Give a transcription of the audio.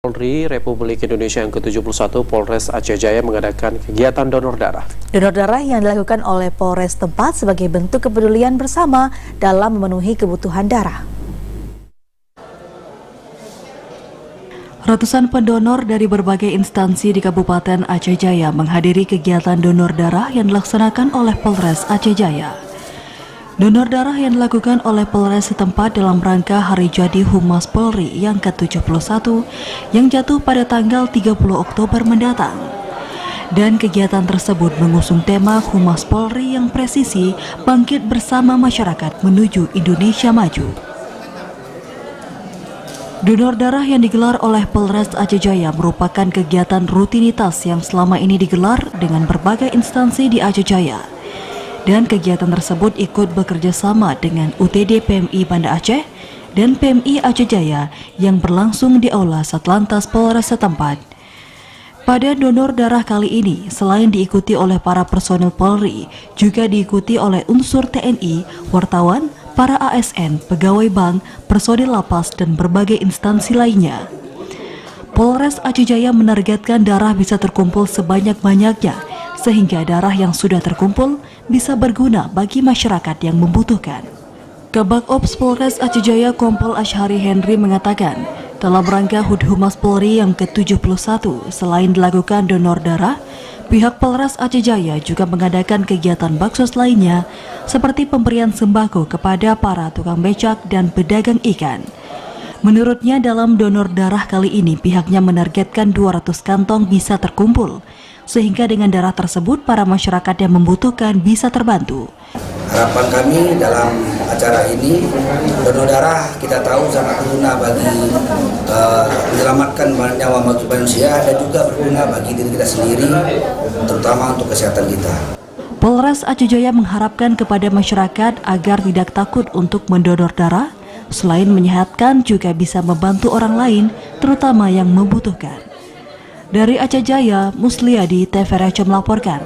Polri Republik Indonesia yang ke-71 Polres Aceh Jaya mengadakan kegiatan donor darah. Donor darah yang dilakukan oleh Polres tempat sebagai bentuk kepedulian bersama dalam memenuhi kebutuhan darah. Ratusan pendonor dari berbagai instansi di Kabupaten Aceh Jaya menghadiri kegiatan donor darah yang dilaksanakan oleh Polres Aceh Jaya. Donor darah yang dilakukan oleh Polres setempat dalam rangka Hari Jadi Humas Polri yang ke-71 yang jatuh pada tanggal 30 Oktober mendatang. Dan kegiatan tersebut mengusung tema Humas Polri yang presisi bangkit bersama masyarakat menuju Indonesia Maju. Donor darah yang digelar oleh Polres Aceh Jaya merupakan kegiatan rutinitas yang selama ini digelar dengan berbagai instansi di Aceh Jaya. Dan kegiatan tersebut ikut bekerja sama dengan UTD PMI Banda Aceh dan PMI Aceh Jaya yang berlangsung di Aula Satlantas Polres setempat. Pada donor darah kali ini, selain diikuti oleh para personel Polri, juga diikuti oleh unsur TNI, wartawan, para ASN, pegawai bank, personil lapas, dan berbagai instansi lainnya. Polres Aceh Jaya menargetkan darah bisa terkumpul sebanyak-banyaknya, sehingga darah yang sudah terkumpul bisa berguna bagi masyarakat yang membutuhkan. Kabak Ops Polres Aceh Jaya Kompol Ashari Henry mengatakan, dalam rangka HUT Humas Polri yang ke-71, selain dilakukan donor darah, pihak Polres Aceh Jaya juga mengadakan kegiatan baksos lainnya, seperti pemberian sembako kepada para tukang becak dan pedagang ikan. Menurutnya dalam donor darah kali ini pihaknya menargetkan 200 kantong bisa terkumpul, sehingga dengan darah tersebut para masyarakat yang membutuhkan bisa terbantu. Harapan kami dalam acara ini, donor darah kita tahu sangat berguna bagi menyelamatkan nyawa manusia dan juga berguna bagi diri kita sendiri, terutama untuk kesehatan kita. Polres Aceh Jaya mengharapkan kepada masyarakat agar tidak takut untuk mendonor darah, selain menyehatkan juga bisa membantu orang lain, terutama yang membutuhkan. Dari Aceh Jaya, Musliadi, TVRI melaporkan.